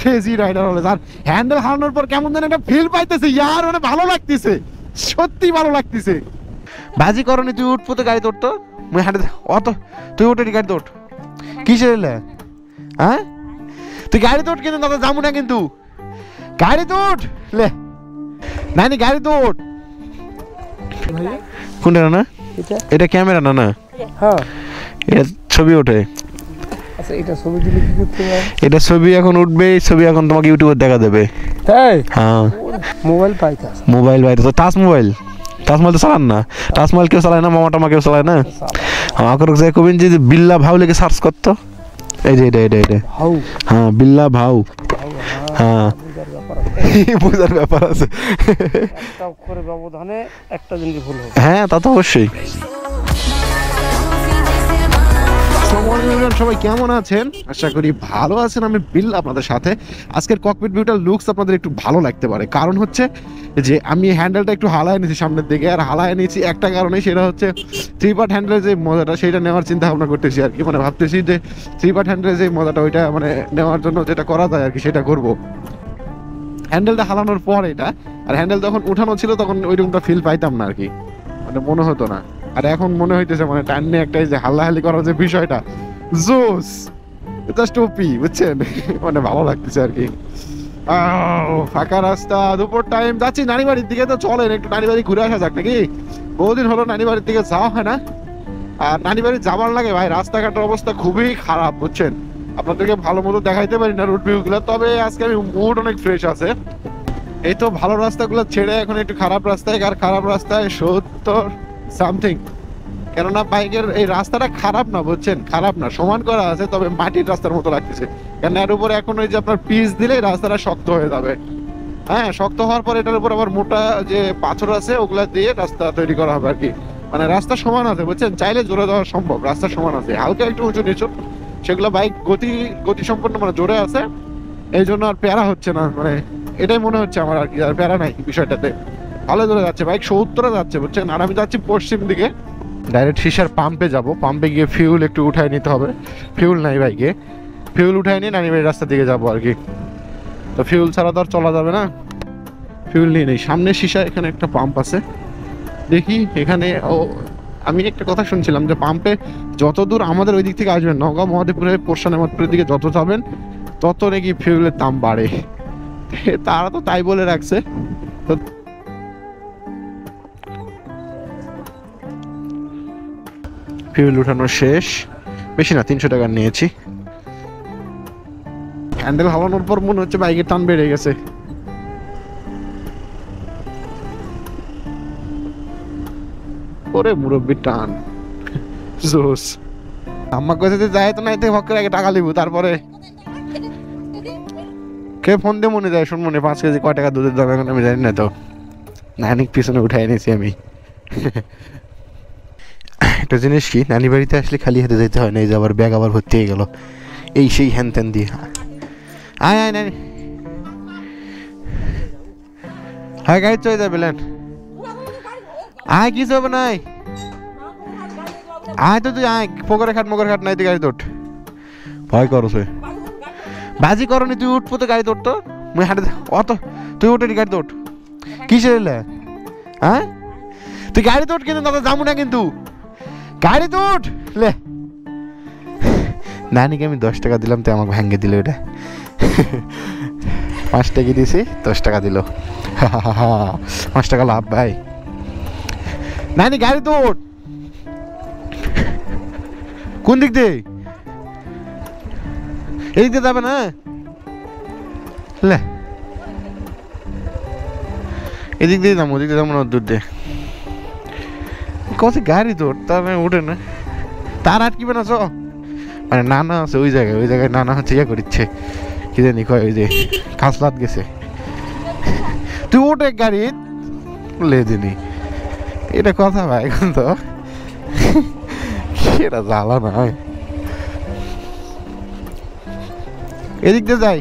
Crazy rider হলে আর handle হারানোর পর কেমন যেন একটা ফিল পাইতেছে ইয়ার, মানে ভালো লাগতেছে, সত্যি ভালো লাগতেছে। বাজি করনি তুই উঠবো তো গাড়ি তোর, তো মুই হাঁটে অত তুই উঠে গাড়ি তোর কিসের এলে? হ্যাঁ তুই গাড়ি তোট, কিন্তু দাদা যাবো না, কিন্তু গাড়ি তোট লে নানি, গাড়ি তোট। কোনটা না এটা ক্যামেরা না? না হ্যাঁ এটা ছবি ওঠে। আচ্ছা এটা ছবি দিলে কি করতে হবে? এটা ছবি এখন উঠবে, ছবি এখন তোমাকে ইউটিউবে দেখা দেবে। তাই? হ্যাঁ মোবাইল পাইতা, মোবাইল বাইরে তো টাচ মোবাইল, টাচ মোবাইল তো চালান না, টাচ মোবাইল কেউ চালায় না, মামা টামা কেউ চালায় না। আমাকে যে কবিন যে বিল্লা ভাউ লিখে সার্চ করতো, এই যে এটা এটা এটা ভাউ, হ্যাঁ বিল্লা ভাউ, হ্যাঁ বুঝার ব্যাপার আছে। একটা অক্ষরের ব্যবধানে একটা জিনিস ভুল হবে। হ্যাঁ তা তো অবশ্যই। সবাই কেমন আছেন? আশা করি ভালো আছেন। আমি বিল আপনাদের সাথে। আজকের ককপিট ভিউটার লুকস আপনাদের একটু ভালো লাগতে পারে, কারণ হচ্ছে যে আমি হ্যান্ডেলটা একটু হালায় নিয়েছি সামনের দিকে, আর হালায় নিয়েছি একটা কারণে, সেটা হচ্ছে 3 পার্ট হ্যান্ডেলের যে মজাটা সেটা নেওয়ার চিন্তা ভাবনা করতেছি আর কি, মানে ভাবতেছি যে 3 পার্ট হ্যান্ডেলের যে মজাটা ওইটা মানে নেওয়ার জন্য যেটা করা যায় আর কি সেটা করব। হ্যান্ডেলটা হালানোর পর এটা, আর হ্যান্ডেল যখন উঠানো ছিল তখন ওইরকমটা ফিল পাইতাম না আর কি, মানে মনে হতো না। আর এখন মনে হইতেছে মানে টাইনে একটা যে হাল্লাহালি করার যে বিষয়টা জোস, জাস্ট ওপি, বুঝছেন? মানে ভালো লাগতেছে আর কি। ফাঁকা রাস্তা, দুপুর টাইম, যাচ্ছি নানি বাড়ির দিকে। তো চলেন একটু নানি বাড়ি ঘুরে আসা যাক নাকি? বহুদিন হলো নানি বাড়ির দিকে যাওয়া হয় না। আর নানি বাড়ি যাবার লাগে ভাই, রাস্তাঘাটের অবস্থা খুবই খারাপ, বুঝছেন? আপনাদেরকে ভালো মতো দেখাইতে পারি না রুট ভিউ গুলো, তবে আজকে আমি মুড অনেক ফ্রেশ আছে। এই তো ভালো রাস্তাগুলো ছেড়ে এখন একটু খারাপ রাস্তায়, আর খারাপ রাস্তায় 70 সামথিং। কেননা বাইকের এই রাস্তাটা খারাপ না, বুঝছেন? খারাপ না, সমান করা আছে, তবে মাটির রাস্তার মতো লাগতেছে। কেন এর উপরে এখন ওই যে আপনার পিচ দিলে রাস্তাটা শক্ত হয়ে যাবে। হ্যাঁ, শক্ত হওয়ার পর এটার উপর আবার মোটা যে পাথর আছে ওগুলা দিয়ে রাস্তা তৈরি করা হবে আর কি। মানে রাস্তা সমান আছে, বুঝছেন? চাইলে জোরে দেওয়া সম্ভব, রাস্তা সমান আছে, হালকা একটু উঁচু নিচু, সেগুলো বাইক গতি সম্পন্ন মানে জোরে আছে, এই জন্য আর প্যারা হচ্ছে না। মানে এটাই মনে হচ্ছে আমার আর কি, আর প্যারা নাই বিষয়টাতে, ভালো জোরে যাচ্ছে বাইক, 70-এ যাচ্ছে, বুঝছেন? আর আমি যাচ্ছি পশ্চিম দিকে, ডাইরেক্ট সিসার পাম্পে যাব। পাম্পে গিয়ে ফিউল একটু উঠায় নিতে হবে, ফিউল নাই বাইকে, ফিউল উঠায় নিয়ে নানি বাড়ির রাস্তা দিকে যাবো আর কি। তো ফিউল ছাড়া তো আর চলা যাবে না, ফিউল নিয়ে নেই। সামনে সিসা এখানে একটা পাম্প আছে, দেখি এখানে। ও আমি একটা কথা শুনছিলাম যে পাম্পে যত দূর আমাদের ওই দিক থেকে আসবেন, নওগাঁ মহাদেবপুরে পোরশা নেমাদপুরের দিকে যত যাবেন তত নাকি ফিউলের দাম বাড়ে। তারা তো তাই বলে রাখছে। তো ফিউল উঠানো শেষ, বেশি না 300 টাকা নিয়েছি। হ্যান্ডেল হালানোর পর মনে হচ্ছে বাইকের টান বেড়ে গেছে। ওরে মুরব্বির টান জোস। আম্মা কাছে যায় তো নাই, হক করে আগে টাকা লিব, তারপরে কে ফোন দিয়ে মনে যায়, শুন মনে 5 কেজি কয় টাকা দুধের দাম এখন আমি জানি না। তো নানিক পিছনে উঠাই এনেছি আমি। একটা জিনিস কি, নানি বাড়িতে আসলে খালি হাতে যেতে হয় না, এই যে আবার ব্যাগ আবার ভর্তি হয়ে গেল এই সেই হ্যান ত্যান দিয়ে। আয় আয় নানি, হ্যাঁ গাড়ি চলে যাবে লেন, আয় কিছু হবে নাই, আয় তো তুই আয়, পোকরে খাট মোকরে খাট নাই, তুই গাড়ি তোট, ভয় করছে বাজি করনি তুই উঠবো তো গাড়ি তোর, তো মুই হাঁটে অত তুই উঠে গাড়ি তোট কিসের এলে? হ্যাঁ তুই গাড়ি তোট, কিন্তু দাদা যাবো না, কিন্তু গাড়ি তোট লে। নানিকে আমি 10 টাকা দিলাম, তো আমাকে ভেঙে দিল ওটা। 5 টাকা দিয়েছি, 10 টাকা দিল, 5 টাকা লাভ ভাই। নানি গাড়ি তোট, কোন দিক দিয়ে? এদিক দিয়ে যাবে না লে, এদিক দিয়ে যাবো, ওদিক দিয়ে যাবো না, দূর দিয়ে। কত গাড়ি তোর, তার উঠে না, তার আটকিবে না। চ মানে নানা আছে ওই জায়গায় নানা হচ্ছে ইয়ে করিচ্ছে, কি জানি কয়, ওই যে খাসলাত গেছে। তুই ওঠে গাড়ি লে দিনি, এটা কথা ভাই, এখন তো এটা জ্বালা না। এদিক দিয়ে যাই,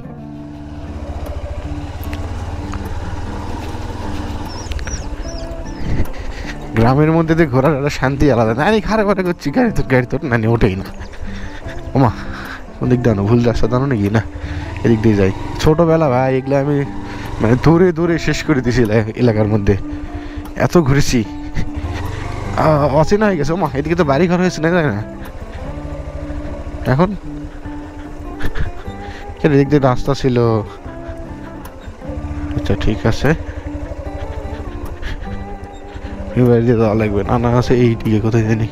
গ্রামের মধ্যে দিয়ে ঘোরার একটা শান্তি আলাদা। নানি খারাপ করছি, গাড়ি তোর নানি ওঠেই না। ওমা ওদিক জানো ভুল রাস্তা জানো নাকি না এদিক দিয়ে যাই ছোটবেলা ভাই এগুলো আমি মানে দূরে দূরে শেষ করে দিয়েছি এলাকার মধ্যে এত ঘুরেছি অচেনা হয়ে গেছে মা এদিকে তো বাড়ি ঘর হয়েছে না তাই না এখন এদিক দিয়ে রাস্তা ছিল আচ্ছা ঠিক আছে এবার দিয়ে যাওয়া লাগবে না আছে এইদিকে কোথায় জানি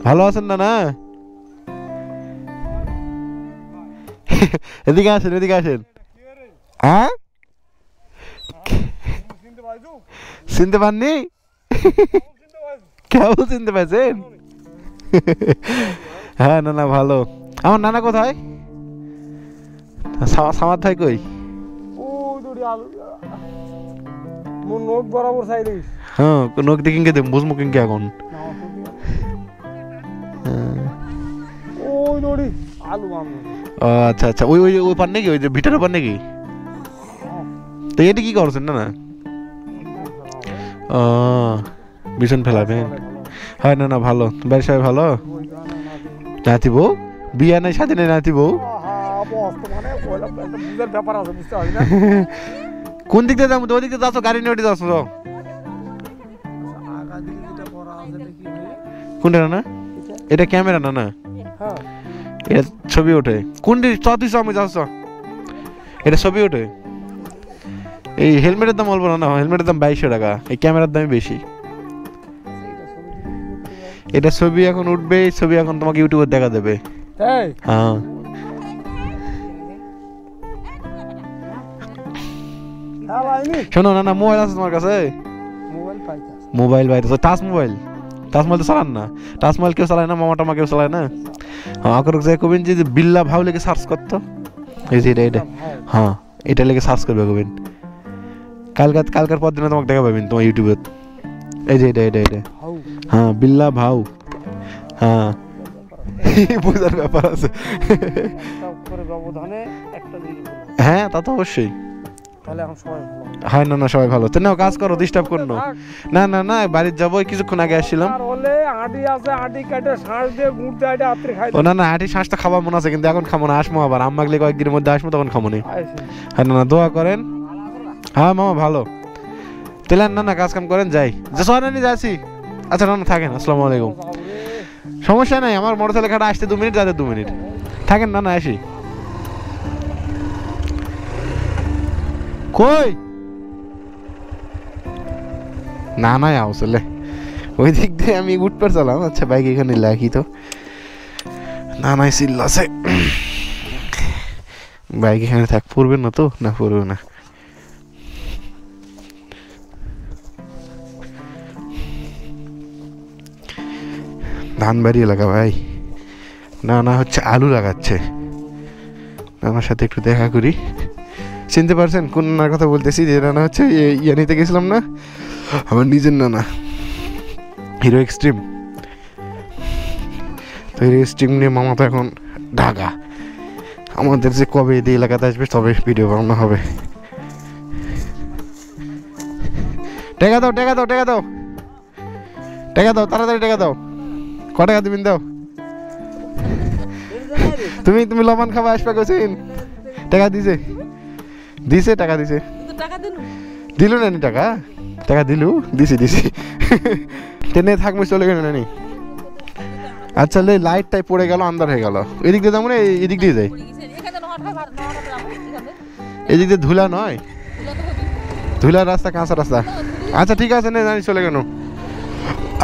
ভালো আছেন না না এদিকে আসেন এদিকে আসেন হ্যাঁ চিনতে পাননি কেমন চিনতে পারছেন হ্যাঁ না না ভালো আমার নানা কোথায় সামার ভাই কই হ্যাঁ নখ দেখি কে বুঝবো কিনকে এখন আচ্ছা আচ্ছা ওই ওই ওই পান নাকি ওই যে ভিতরে পান নাকি তো এটা কি করছেন না না ও বিছন ফেলাবেন হয় না না ভালো বাড়ির সবাই ভালো নাতি বউ বিয়া নাই সাথে নেই নাতি বউ কোন দিক দিয়ে যাবো ওই দিক দিয়ে যাচ্ছ গাড়ি নিয়ে ওটি যাচ্ছ কোনটা না এটা ক্যামেরা না না এটা ছবি ওঠে কোনটি চৌত্রিশ আমি যাচ্ছ এটা ছবি ওঠে এই হেলমেটের দাম বলবো না হেলমেটের দাম 2200 টাকা এই ক্যামেরার দামই বেশি এটা ছবি এখন উঠবে ছবি এখন তোমাকে ইউটিউবে দেখা দেবে হ্যাঁ শোনো না না মোবাইল আছে তোমার কাছে মোবাইল বাইরে টাচ মোবাইল তো চালান না টাচ মোবাইল কেউ চালায় না মামা টামা কেউ চালায় না আমার যাই কবেন যে বিল্লা ভাও লেগে সার্চ করতো এই যে এটা হ্যাঁ এটা লেগে সার্চ করবে কবেন কালকার পর দিনে তোমাকে দেখা পাবেন তোমার ইউটিউবে এই যে এটা হ্যাঁ বিল্লা ভাও হ্যাঁ বুঝার ব্যাপার আছে হ্যাঁ তা তো অবশ্যই হ্যাঁ না না সবাই ভালো তো নাও কাজ করো ডিস্টার্ব করো না না না বাড়ির যাবো কিছুক্ষণ আগে আসছিলাম ও না না আটি শ্বাসটা খাওয়া মনে আছে কিন্তু এখন খাবো না আসবো আবার আম্মাগলে কয়েকদিনের মধ্যে আসবো তখন খাবো না হ্যাঁ না না দোয়া করেন হ্যাঁ মামা ভালো তাহলে না না কাজ কাম করেন যাই যে সোহানি যাচ্ছি আচ্ছা না না থাকেন আসসালামু আলাইকুম সমস্যা নাই আমার মোটরসাইকেল খাটা আসতে 2 মিনিট যাতে 2 মিনিট থাকেন না না আসি কই না না আসলে ওই দিক দিয়ে আমি উঠপার চালাম আচ্ছা বাইক এখানে লাগি তো না নাই চিল্লাছে বাইক এখানে থাক পড়বে না তো না পড়বে না ধানবাড়ি এলাকা ভাই না না হচ্ছে আলু লাগাচ্ছে নানার সাথে একটু দেখা করি চিনতে পারছেন কোন নানার কথা বলতেছি যে নানা হচ্ছে ইয়া নিতে গেছিলাম না আমার নিজের নানা হিরো এক্সট্রিম তো হিরো এক্সট্রিম নিয়ে মামা তো এখন ঢাকা আমাদের যে কবে এই এলাকাতে আসবে তবে ভিডিও বানানো হবে টাকা দাও তাড়াতাড়ি টাকা দাও ক টাকা দিবেন দাও তুমি লবণ খাবা আসবে কোচিন টাকা দিছে টাকা দিছে দিল না টাকা দিছি ট্রেনে থাকবে চলে গেল না আচ্ছা লাইটটাই পড়ে গেল আন্দার হয়ে গেল এদিক দিয়ে যাবো না এদিক দিয়ে যাই এদিক দিয়ে ধুলা নয় ধুলার রাস্তা কাঁচা রাস্তা আচ্ছা ঠিক আছে নে জানি চলে গেল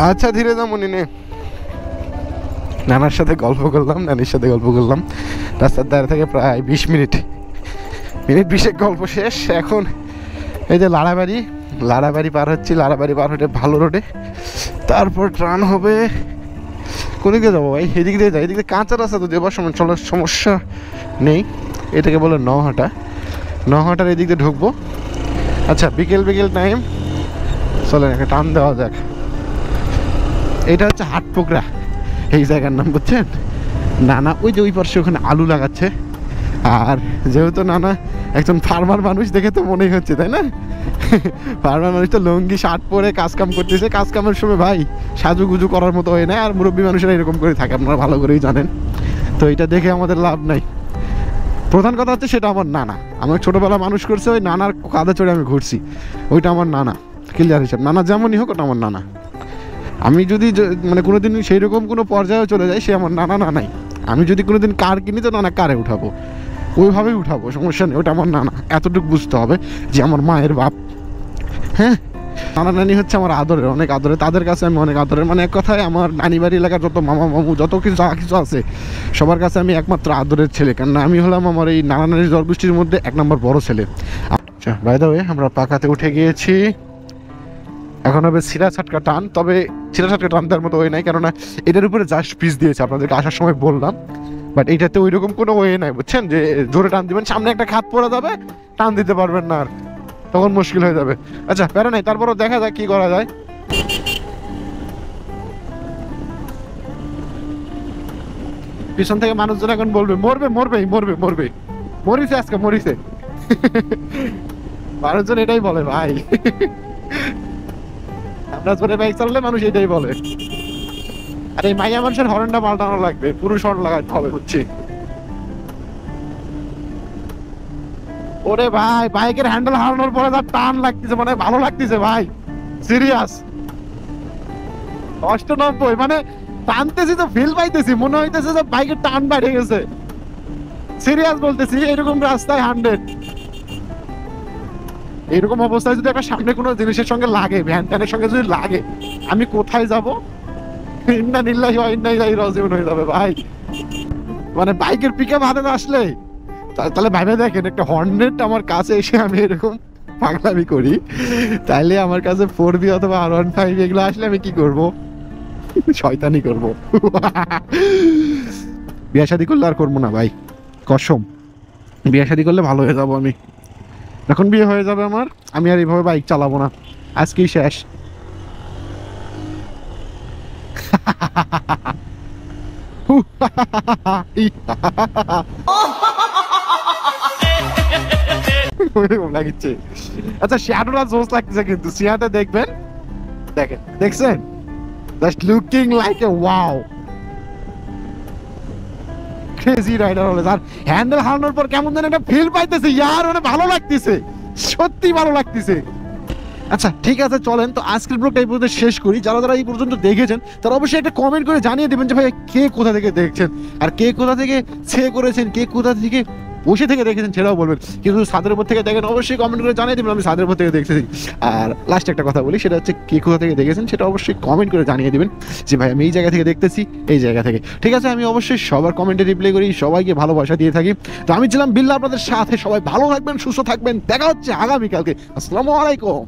আচ্ছা ধীরে যাবো নে নানার সাথে গল্প করলাম নানির সাথে গল্প করলাম রাস্তার ধারে থেকে প্রায় 20 মিনিট 20 গল্প শেষ এখন এই যে লাড়াবাড়ি পার হচ্ছি লাড়াবাড়ি পার হতে ভালো রোডে তারপর ট্রান হবে কোন দিকে যাবো ভাই এদিক দিয়ে যাই এদিক দিয়ে কাঁচা রাস্তা তো যাবার সময় চলার সমস্যা নেই এটাকে বলে নহাটার এদিক দিয়ে ঢুকবো আচ্ছা বিকেল টাইম চলেন একটা টান দেওয়া যাক এটা হচ্ছে হাটপোকরা এই জায়গার নাম বুঝছেন নানা ওই যে ওই পাশে ওখানে আলু লাগাচ্ছে। আর যেহেতু নানা একজন ফার্মার মানুষ দেখে তো মনেই হচ্ছে, তাই না? ফার্মার মানুষ তো লুঙ্গি শার্ট পরে কাজ কাম করতেছে, কাজ কামের সময় ভাই সাজুগুজু করার মতো হয় না। আর মুরব্বী মানুষেরা এরকম করে থাকে, আপনারা ভালো করেই জানেন। তো এটা দেখে আমাদের লাভ নাই। প্রধান কথা হচ্ছে সেটা আমার নানা, আমার ছোটবেলা মানুষ করছে, ওই নানার কাঁধে চড়ে আমি ঘুরছি, ওইটা আমার নানা। ক্লিয়ার হিসাব, নানা যেমনই হোক ওটা আমার নানা। আমি যদি মানে কোনোদিন সেই রকম কোনো পর্যায়ে চলে যাই, সে আমার নানা নানাই। আমি যদি কোনোদিন কার কিনি তো নানা কারে উঠাবো, ওইভাবেই উঠাবো, সমস্যা নেই, ওটা আমার নানা। এতটুকু বুঝতে হবে যে আমার মায়ের বাপ। হ্যাঁ, নানা নানি হচ্ছে আমার আদরের, অনেক আদরের, তাদের কাছে আমি অনেক আদরের। মানে এক কথায় আমার নানি বাড়ি এলাকার যত মামা মামু যত কিছু যা কিছু আছে সবার কাছে আমি একমাত্র আদরের ছেলে, কারণ আমি হলাম আমার এই নানা নানির জড়গোষ্ঠীর মধ্যে 1 নম্বর বড় ছেলে। আচ্ছা, বাই দ্য ওয়ে আমরা পাকাতে উঠে গিয়েছি। এখন হবে সিরা ছাটকা টান, তবে সিরা ছাটকা টান দেওয়ার মতো ওয়ে নাই, কেননা এটার উপরে জাস্ট পিস দিয়েছে, আপনাদেরকে আসার সময় বললাম। বাট এইটাতে ওই রকম কোনো ওয়ে নাই, বুঝছেন, যে জোরে টান দিবেন, সামনে একটা খাত পড়ে যাবে, টান দিতে পারবেন না, আর তখন মুশকিল হয়ে যাবে। আচ্ছা, প্যারা নাই, তারপরও দেখা যাক কি করা যায়। পিছন থেকে মানুষজন এখন বলবে মরবে মরবে মরবে মরবে, মরিছে আজকে মরিছে। মানুষজন এটাই বলে ভাই, আমরা জোরে বাইক চালালে মানুষ এটাই বলে। আর এই মাইয়া মানুষের হর্নটা পাল্টানো লাগবে, পুরুষ হর্ন লাগাতে হবে, বুঝছি। ওরে ভাই, বাইকের হ্যান্ডেল হারানোর পরে তার টান লাগতেছে, মানে ভালো লাগতেছে ভাই, সিরিয়াস। 98, মানে টানতেছি তো ফিল পাইতেছি, মনে হইতেছে যে বাইকের টান বাইরে গেছে, সিরিয়াস বলতেছি। এরকম রাস্তায় 100, এরকম অবস্থায় যদি একটা সামনে কোনো জিনিসের সঙ্গে লাগে, ভ্যান ট্যানের সঙ্গে যদি লাগে, আমি কোথায় যাবো? ইন্না নিল্লাহি ওয়া ইন্না ইলাইহি রাজিউন হয়ে যাবে ভাই। মানে বাইকের পিকআপ হাতে আসলে তাহলে ভাইবে দেখেন, একটা হর্নেট আমার কাছে এসে আমি এরকম পাগলামি করি, তাইলে আমার কাছে 4B অথবা R15 এগুলো আসলে আমি কি করব? শয়তানি করব। বিয়ে শাদী করলে আর করবো না ভাই, কসম। বিয়ে শাদী করলে ভালো হয়ে যাবো আমি, এখন বিয়ে হয়ে যাবে আমার, আমি আর এইভাবে বাইক চালাবো না, আজকেই শেষ। লাগছে। আচ্ছা, শ্যাডোটা জোস লাগতেছে কিন্তু, সিয়াতে দেখবেন, দেখেন, দেখছেন, just looking like a wow, crazy rider হলে। আর হ্যান্ডেল হারানোর পর কেমন যেন একটা ফিল পাইতেছে, ইয়ার মানে ভালো লাগতেছে, সত্যি ভালো লাগতেছে। আচ্ছা ঠিক আছে, চলেন তো আজকের ব্লগটা এই পর্যন্ত শেষ করি। যারা যারা এই পর্যন্ত দেখেছেন তারা অবশ্যই একটা কমেন্ট করে জানিয়ে দেবেন যে ভাই কে কোথা থেকে দেখছেন, আর কে কোথা থেকে করেছেন, কে কোথা থেকে বসে থেকে দেখেছেন সেটাও বলবেন। কিন্তু ছাদের উপর থেকে দেখেন অবশ্যই কমেন্ট করে জানিয়ে দেবেন, আমি ছাদের উপর থেকে দেখতেছি। আর লাস্টে একটা কথা বলি, সেটা হচ্ছে কে কোথা থেকে দেখেছেন সেটা অবশ্যই কমেন্ট করে জানিয়ে দেবেন যে ভাই আমি এই জায়গা থেকে দেখতেছি, এই জায়গা থেকে। ঠিক আছে, আমি অবশ্যই সবার কমেন্টে রিপ্লাই করি, সবাইকে ভালোবাসা দিয়ে থাকি। তো আমি ছিলাম বিল্লাহ আপনাদের সাথে, সবাই ভালো থাকবেন, সুস্থ থাকবেন, দেখা হচ্ছে আগামীকালকে। আসসালামু আলাইকুম।